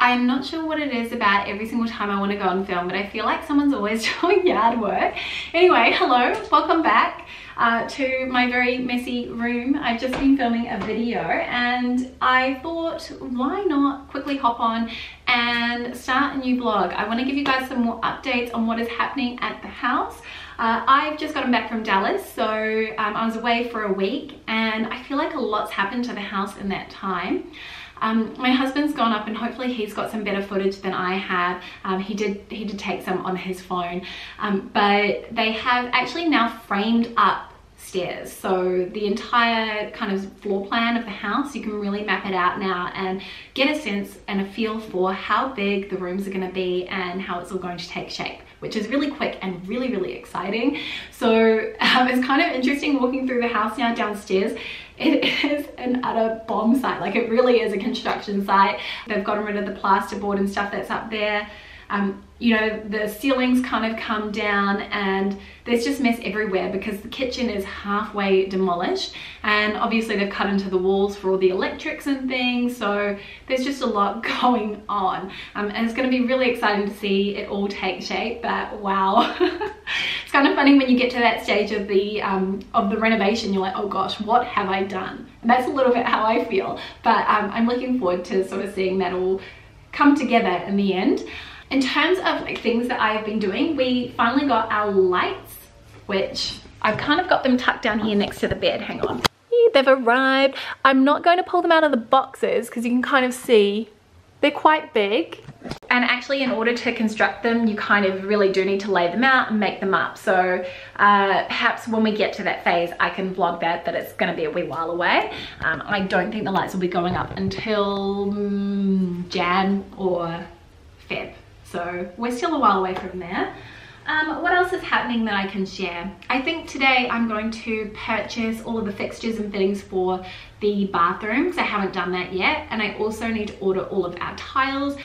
I'm not sure what it is about every single time I want to go and film, but I feel like someone's always doing yard work. Anyway, hello, welcome back to my very messy room. I've just been filming a video and I thought, why not quickly hop on and start a new vlog. I want to give you guys some more updates on what is happening at the house. I've just gotten back from Dallas, so I was away for a week and I feel like a lot's happened to the house in that time. My husband's gone up and hopefully he's got some better footage than I have. He did take some on his phone, but they have actually now framed up stairs, so the entire kind of floor plan of the house, you can really map it out now and get a sense and a feel for how big the rooms are going to be and how it's all going to take shape, which is really quick and really exciting. So it's kind of interesting walking through the house now downstairs. It is an utter bomb site, like it really is a construction site. They've gotten rid of the plasterboard and stuff that's up there. You know, the ceilings kind of come down and there's just mess everywhere because the kitchen is halfway demolished, and obviously they've cut into the walls for all the electrics and things, so there's just a lot going on, and it's going to be really exciting to see it all take shape. But wow, it's kind of funny when you get to that stage of the renovation, you're like, oh gosh, what have I done? And that's a little bit how I feel, but I'm looking forward to sort of seeing that all come together in the end. In terms of like things that I've been doing, we finally got our lights, which I've kind of got them tucked down here next to the bed. Hang on. They've arrived. I'm not going to pull them out of the boxes because you can kind of see they're quite big. And actually, in order to construct them, you kind of really do need to lay them out and make them up. So perhaps when we get to that phase, I can vlog that, but it's going to be a wee while away. I don't think the lights will be going up until Jan or Feb. So we're still a while away from there. What else is happening that I can share? I think today I'm going to purchase all of the fixtures and fittings for the bathrooms. I haven't done that yet, and I also need to order all of our tiles.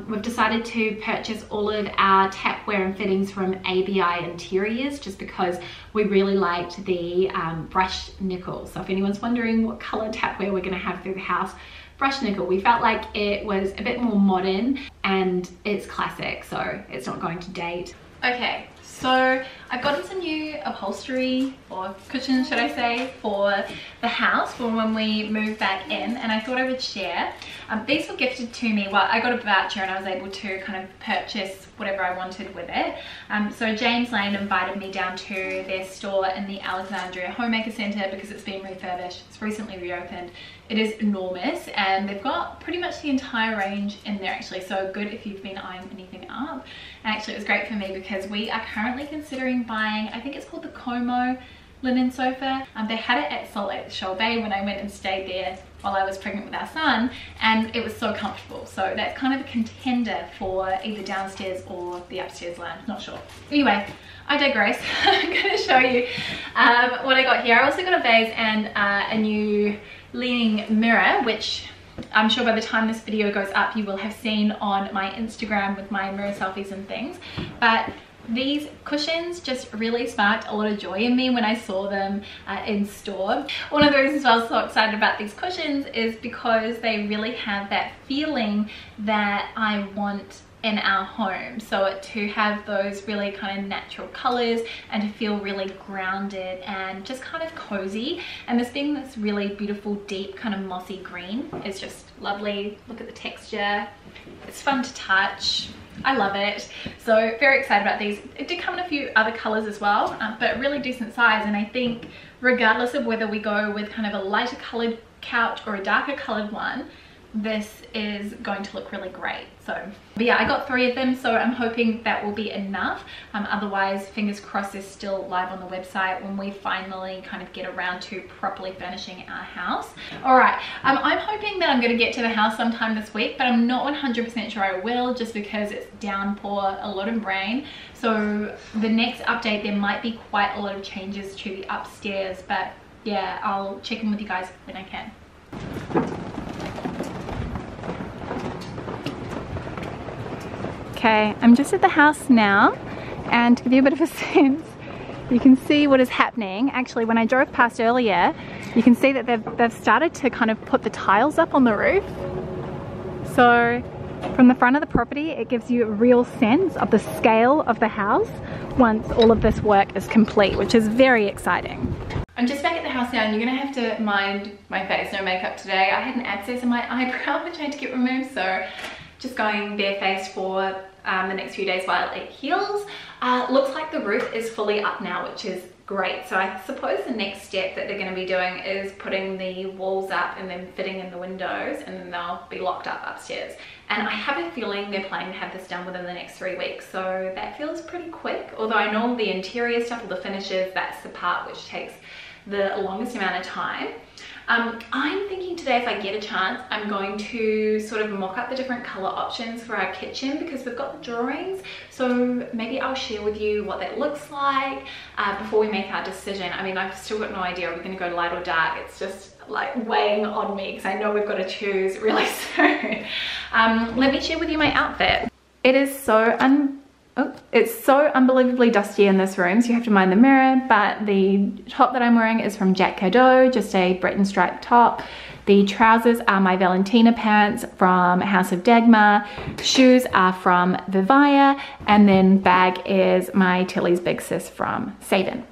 We've decided to purchase all of our tapware and fittings from ABI Interiors just because we really liked the brushed nickel. So if anyone's wondering what color tapware we're going to have through the house, brushed nickel. We felt like it was a bit more modern and it's classic, so it's not going to date. Okay, so I've gotten some new upholstery, or cushions should I say, for the house for when we move back in, and I thought I would share. These were gifted to me. Well, I got a voucher and I was able to kind of purchase whatever I wanted with it. So James Lane invited me down to their store in the Alexandria Homemaker Centre because it's been refurbished. It's recently reopened. It is enormous and they've got pretty much the entire range in there actually, so good if you've been eyeing anything up. And actually it was great for me because we are currently considering buying, I think it's called the Como linen sofa. They had it at Salt Lake Shoal Bay when I went and stayed there while I was pregnant with our son, and it was so comfortable. So that's kind of a contender for either downstairs or the upstairs lounge, not sure. Anyway, I digress. I'm going to show you what I got here. I also got a vase and a new leaning mirror, which I'm sure by the time this video goes up you will have seen on my Instagram with my mirror selfies and things. But these cushions just really sparked a lot of joy in me when I saw them in store. One of the reasons I was so excited about these cushions is because they really have that feeling that I want in our home. So to have those really kind of natural colors and to feel really grounded and just kind of cozy, and this being this really beautiful deep kind of mossy green is just lovely. Look at the texture, it's fun to touch. I love it. So very excited about these. It did come in a few other colors as well, but really decent size, and I think regardless of whether we go with kind of a lighter colored couch or a darker colored one, this is going to look really great. So but yeah, I got 3 of them, so I'm hoping that will be enough. Otherwise, fingers crossed, is still live on the website when we finally kind of get around to properly furnishing our house. All right, I'm hoping that I'm going to get to the house sometime this week, but I'm not 100% sure I will, just because it's downpour, a lot of rain. So the next update, there might be quite a lot of changes to the upstairs, but yeah, I'll check in with you guys when I can. Okay, I'm just at the house now, and to give you a bit of a sense, you can see what is happening. Actually, when I drove past earlier, you can see that they've started to kind of put the tiles up on the roof. So From the front of the property, it gives you a real sense of the scale of the house once all of this work is complete, which is very exciting. I'm just back at the house now, and you're gonna have to mind my face, no makeup today. I had an abscess in my eyebrow which I had to get removed, so just going barefaced for the next few days while it heals. Looks like the roof is fully up now, which is great. So I suppose the next step that they're going to be doing is putting the walls up and then fitting in the windows, and then they'll be locked up upstairs. And I have a feeling they're planning to have this done within the next 3 weeks, so that feels pretty quick. Although I know the interior stuff, all the finishes, that's the part which takes the longest amount of time. I'm thinking today, if I get a chance, I'm going to sort of mock up the different color options for our kitchen, because we've got the drawings. So maybe I'll share with you what that looks like before we make our decision. I mean, I've still got no idea if we're going to go light or dark. It's just like weighing on me because I know we've got to choose really soon. Let me share with you my outfit. It is it's so unbelievably dusty in this room, so you have to mind the mirror, but the top that I'm wearing is from Jack Cadeau, just a Breton stripe top. The trousers are my Valentina pants from House of Dagmar. Shoes are from Vivaya, and then bag is my Tilly's Big Sis from Savin.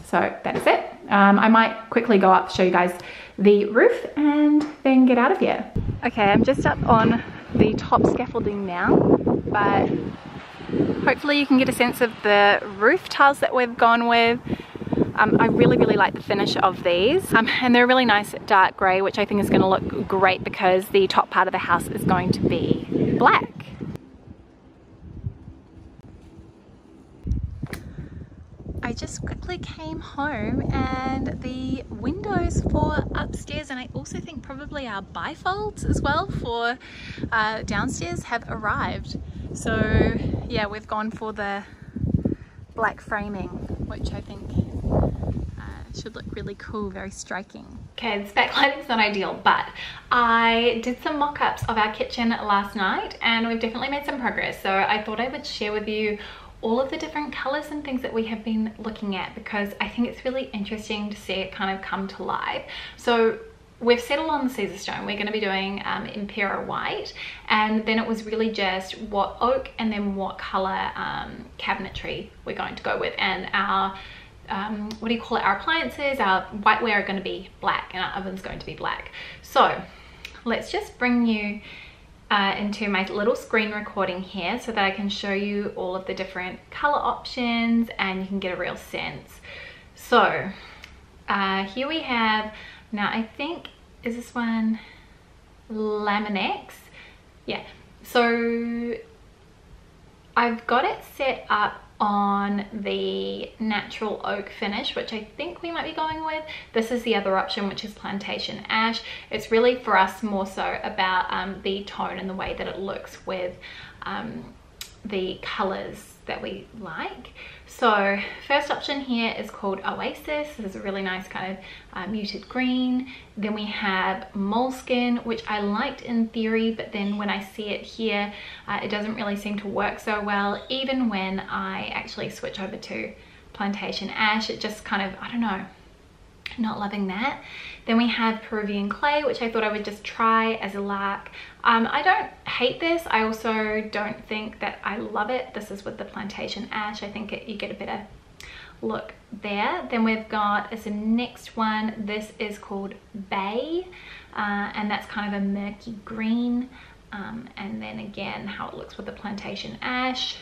So that is it. I might quickly go up, show you guys the roof, and then get out of here. Okay, I'm just up on the top scaffolding now, but hopefully you can get a sense of the roof tiles that we've gone with. I really like the finish of these, and they're a really nice dark grey, which I think is going to look great because the top part of the house is going to be black. I just quickly came home, and the windows for upstairs, and I also think probably our bifolds as well for downstairs, have arrived. So yeah, we've gone for the black framing, which I think should look really cool, very striking. Okay, this backlighting's not ideal, but I did some mock-ups of our kitchen last night, and we've definitely made some progress. So I thought I would share with you all of the different colors and things that we have been looking at, because I think it's really interesting to see it kind of come to life. So we've settled on the Caesar stone. We're going to be doing Impera white, and then it was really just what oak and then what color cabinetry we're going to go with. And our what do you call it, our appliances, our whiteware are going to be black, and our oven's going to be black. So let's just bring you into my little screen recording here so that I can show you all of the different color options and you can get a real sense. So here we have, now I think, is this one Laminex? Yeah, so I've got it set up on the natural oak finish, which I think we might be going with. This is the other option, which is plantation ash. It's really for us more so about the tone and the way that it looks with the colors that we like. So first option here is called Oasis. This is a really nice kind of muted green. Then we have Moleskin, which I liked in theory, but then when I see it here, it doesn't really seem to work so well. Even when I actually switch over to plantation ash, it just kind of, I don't know, not loving that. Then we have Peruvian clay, which I thought I would just try as a lark. I don't hate this. I also don't think that I love it. This is with the plantation ash. I think you get a better look there. Then we've got, as the next one, this is called Bay, and that's kind of a murky green. And then again, how it looks with the plantation ash.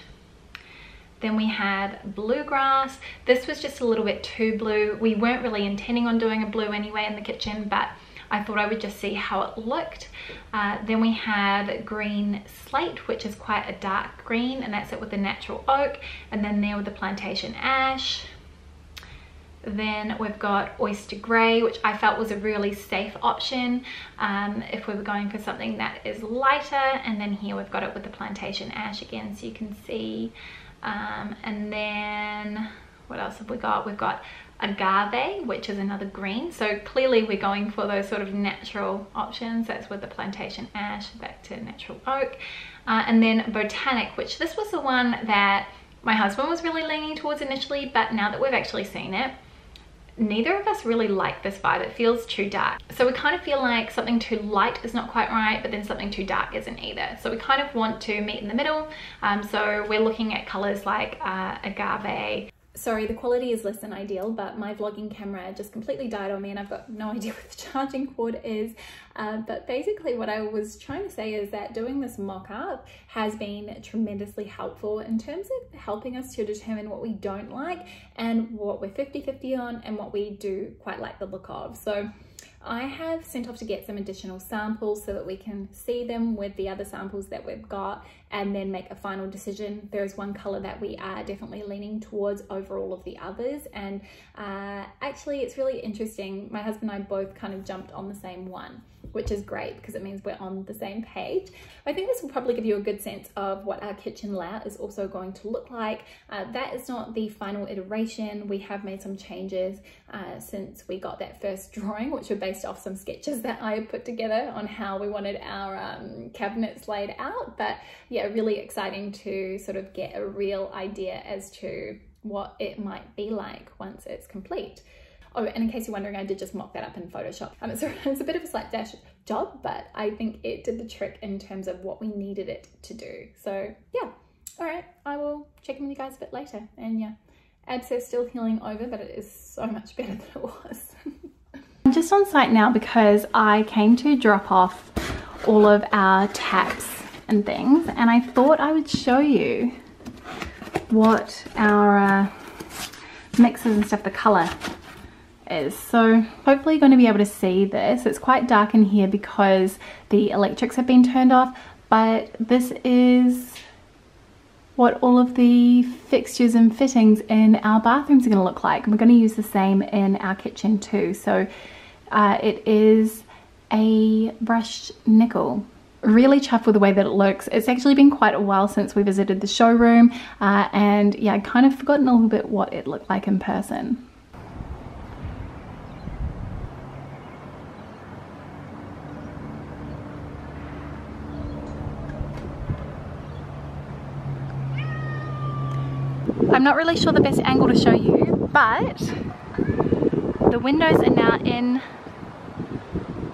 Then we have Bluegrass. This was just a little bit too blue. We weren't really intending on doing a blue anyway in the kitchen, but I thought I would just see how it looked. Then we have Green Slate, which is quite a dark green, and that's it with the natural oak. And then there with the plantation ash. Then we've got Oyster Grey, which I felt was a really safe option if we were going for something that is lighter. And then here we've got it with the plantation ash again, so you can see. And then what else have we got? We've got Agave, which is another green. So clearly we're going for those sort of natural options. That's with the plantation ash, back to natural oak. And then Botanic, which this was the one that my husband was really leaning towards initially, but now that we've actually seen it, neither of us really like this vibe. It feels too dark. So we kind of feel like something too light is not quite right, but then something too dark isn't either. So we kind of want to meet in the middle. So we're looking at colors like agave. Sorry, the quality is less than ideal, but my vlogging camera just completely died on me and I've got no idea where the charging cord is. But basically what I was trying to say is that doing this mock-up has been tremendously helpful in terms of helping us to determine what we don't like and what we're 50-50 on and what we do quite like the look of. So I have sent off to get some additional samples so that we can see them with the other samples that we've got and then make a final decision. There is one color that we are definitely leaning towards over all of the others, and actually it's really interesting. My husband and I both kind of jumped on the same one, which is great because it means we're on the same page. I think this will probably give you a good sense of what our kitchen layout is also going to look like. That is not the final iteration. We have made some changes since we got that first drawing, which were based off some sketches that I put together on how we wanted our cabinets laid out. But yeah, really exciting to sort of get a real idea as to what it might be like once it's complete. Oh, and in case you're wondering, I did just mock that up in Photoshop. It's a bit of a slapdash job, but I think it did the trick in terms of what we needed it to do. So yeah, all right, I will check in with you guys a bit later. And yeah, abscess still healing over, but it is so much better than it was. I'm just on site now because I came to drop off all of our taps and things, and I thought I would show you what our mixes and stuff, the color is. So hopefully you're going to be able to see this. It's quite dark in here because the electrics have been turned off, but this is what all of the fixtures and fittings in our bathrooms are going to look like, and we're going to use the same in our kitchen too. So it is a brushed nickel. Really chuffed with the way that it looks. It's actually been quite a while since we visited the showroom, and yeah, I kind of forgotten a little bit what it looked like in person. I'm not really sure the best angle to show you, but the windows are now in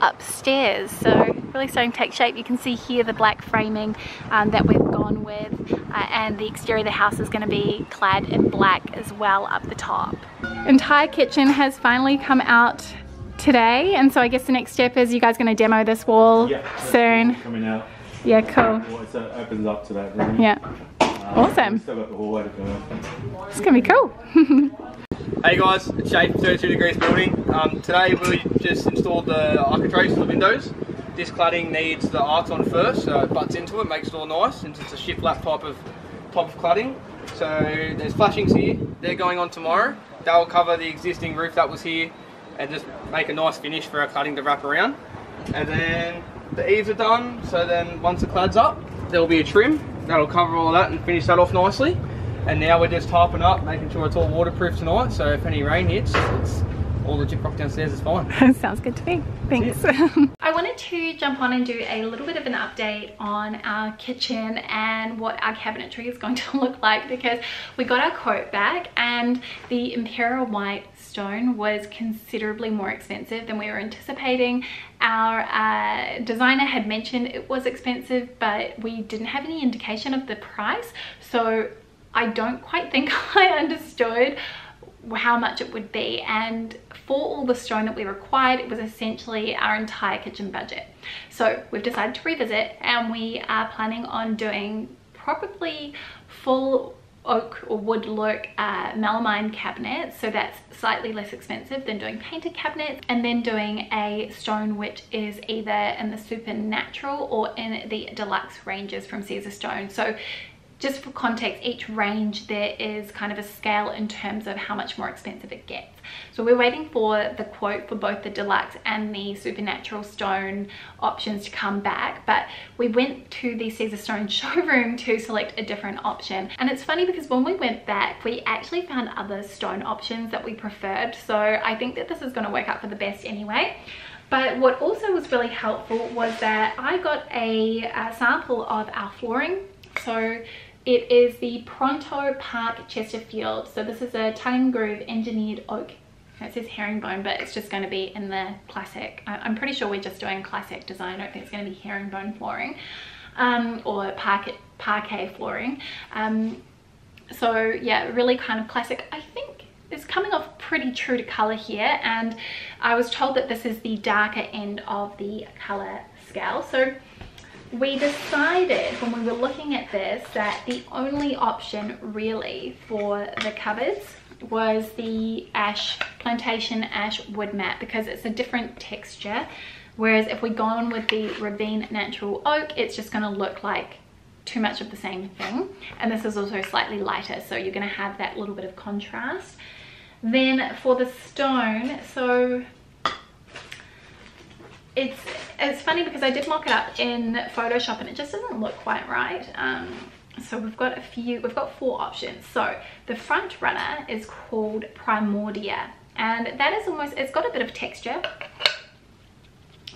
upstairs, so really starting to take shape. You can see here the black framing that we've gone with, and the exterior of the house is going to be clad in black as well up the top. Entire kitchen has finally come out today, and so I guess the next step is you guys going to demo this wall soon. Coming out. Yeah, cool. It opens up to that. Yeah. Awesome. Still got the hallway to go. It's gonna be cool. Hey guys, it's Shane from 32 Degrees Building. Today we just installed the architraves for the windows. This cladding needs the art on first, so it butts into it, makes it all nice, since it's a shiplap type of cladding. So there's flashings here, they're going on tomorrow. That will cover the existing roof that was here and just make a nice finish for our cladding to wrap around. And then the eaves are done, so then once the clad's up, there'll be a trim that'll cover all of that and finish that off nicely. And now we're just tarping up, making sure it's all waterproof tonight, so if any rain hits, it's all the gyprock downstairs is fine. Sounds good to me. Thanks. I wanted to jump on and do a little bit of an update on our kitchen and what our cabinetry is going to look like, because we got our quote back and the Imperial White stone was considerably more expensive than we were anticipating. Our designer had mentioned it was expensive, but we didn't have any indication of the price, so I don't quite think I understood how much it would be, and for all the stone that we required, it was essentially our entire kitchen budget. So we've decided to revisit, and we are planning on doing probably full oak or wood look melamine cabinets, so that's slightly less expensive than doing painted cabinets, and then doing a stone which is either in the supernatural or in the deluxe ranges from Caesar Stone. So just for context, each range there is kind of a scale in terms of how much more expensive it gets. So we're waiting for the quote for both the deluxe and the supernatural stone options to come back, but we went to the Caesar Stone showroom to select a different option. And it's funny because when we went back, we actually found other stone options that we preferred, so I think that this is going to work out for the best anyway. But what also was really helpful was that I got a sample of our flooring. So it is the Pronto Park Chesterfield. So this is a tongue and groove engineered oak It says herringbone, but it's just going to be in the classic. I'm pretty sure we're just doing classic design. I don't think it's going to be herringbone flooring or parquet flooring. So yeah, really kind of classic. I think it's coming off pretty true to color here, and I was told that this is the darker end of the color scale. So we decided when we were looking at this that the only option really for the cupboards was the plantation ash wood mat, because it's a different texture, whereas if we go on with the Ravine natural oak, it's just going to look like too much of the same thing. And this is also slightly lighter, so you're going to have that little bit of contrast. Then for the stone, so it's funny because I did mock it up in Photoshop and it just doesn't look quite right. So we've got 4 options. So the front runner is called Primordia, and that is almost, it's got a bit of texture.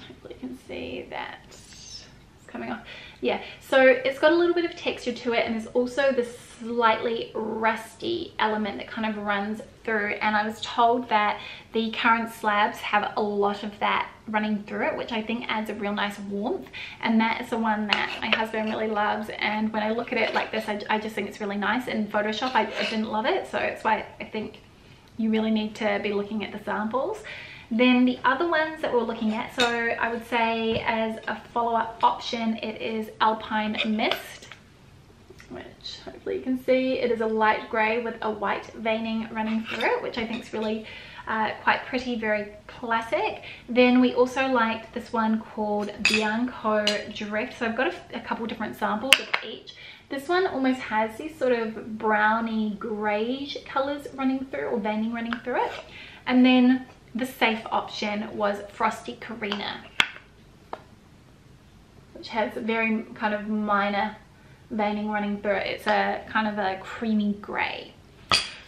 Hopefully you can see that it's coming off. Yeah, so it's got a little bit of texture to it, and there's also this slightly rusty element that kind of runs through, and I was told that the current slabs have a lot of that running through it, which I think adds a real nice warmth, and that is the one that my husband really loves. And when I look at it like this, I just think it's really nice. In Photoshop I didn't love it, so it's why I think you really need to be looking at the samples. Then the other ones that we're looking at, so I would say as a follow-up option, it is Alpine Mist, which hopefully you can see. It is a light grey with a white veining running through it, which I think is really quite pretty, very classic. Then we also liked this one called Bianco Drift. So I've got a couple different samples of each. This one almost has these sort of browny greyish colours running through, or veining running through it. And then the safe option was Frosty Carina, which has a very kind of minor veining running through it. It's a kind of a creamy grey.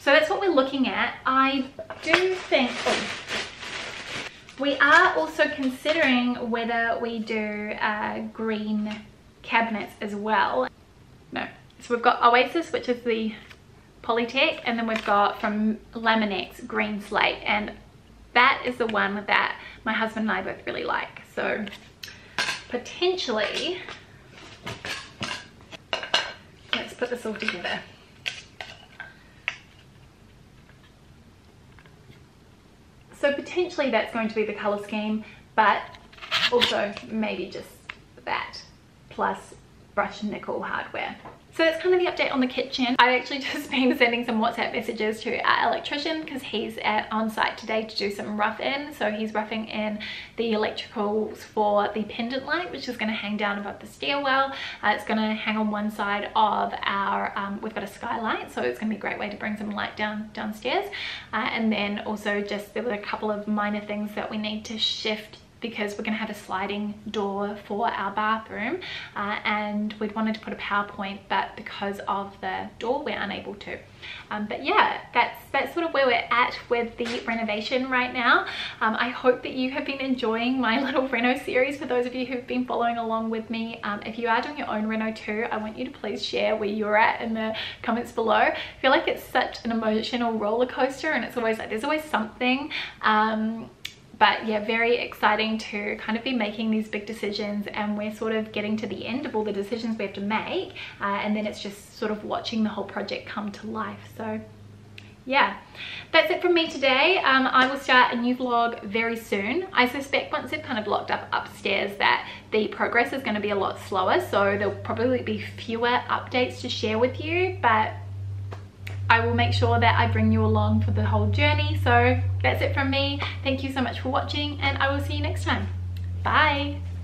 So that's what we're looking at. I do think we are also considering whether we do green cabinets as well. No, so we've got Oasis, which is the Polytech, and then we've got from Laminex Green Slate, and that is the one that my husband and I both really like. So potentially, let's put this all together. So potentially that's going to be the color scheme, but also maybe just that plus brushed nickel hardware. So that's kind of the update on the kitchen. I've actually just been sending some WhatsApp messages to our electrician because he's on site today to do some rough in. So he's roughing in the electricals for the pendant light, which is going to hang down above the stairwell. It's going to hang on one side of our, we've got a skylight, so it's going to be a great way to bring some light downstairs. And then also just there were a couple of minor things that we need to shift, because we're going to have a sliding door for our bathroom, and we'd wanted to put a PowerPoint, but because of the door we're unable to. But yeah, that's sort of where we're at with the renovation right now. I hope that you have been enjoying my little reno series. For those of you who've been following along with me, if you are doing your own reno too, I want you to please share where you're at in the comments below. I feel like it's such an emotional roller coaster, and it's always like there's always something. But yeah, very exciting to kind of be making these big decisions, and we're sort of getting to the end of all the decisions we have to make, and then it's just sort of watching the whole project come to life. So yeah, that's it from me today. I will start a new vlog very soon. I suspect once they've kind of locked up upstairs that the progress is going to be a lot slower, so there'll probably be fewer updates to share with you, but I will make sure that I bring you along for the whole journey. So that's it from me. Thank you so much for watching, and I will see you next time. Bye.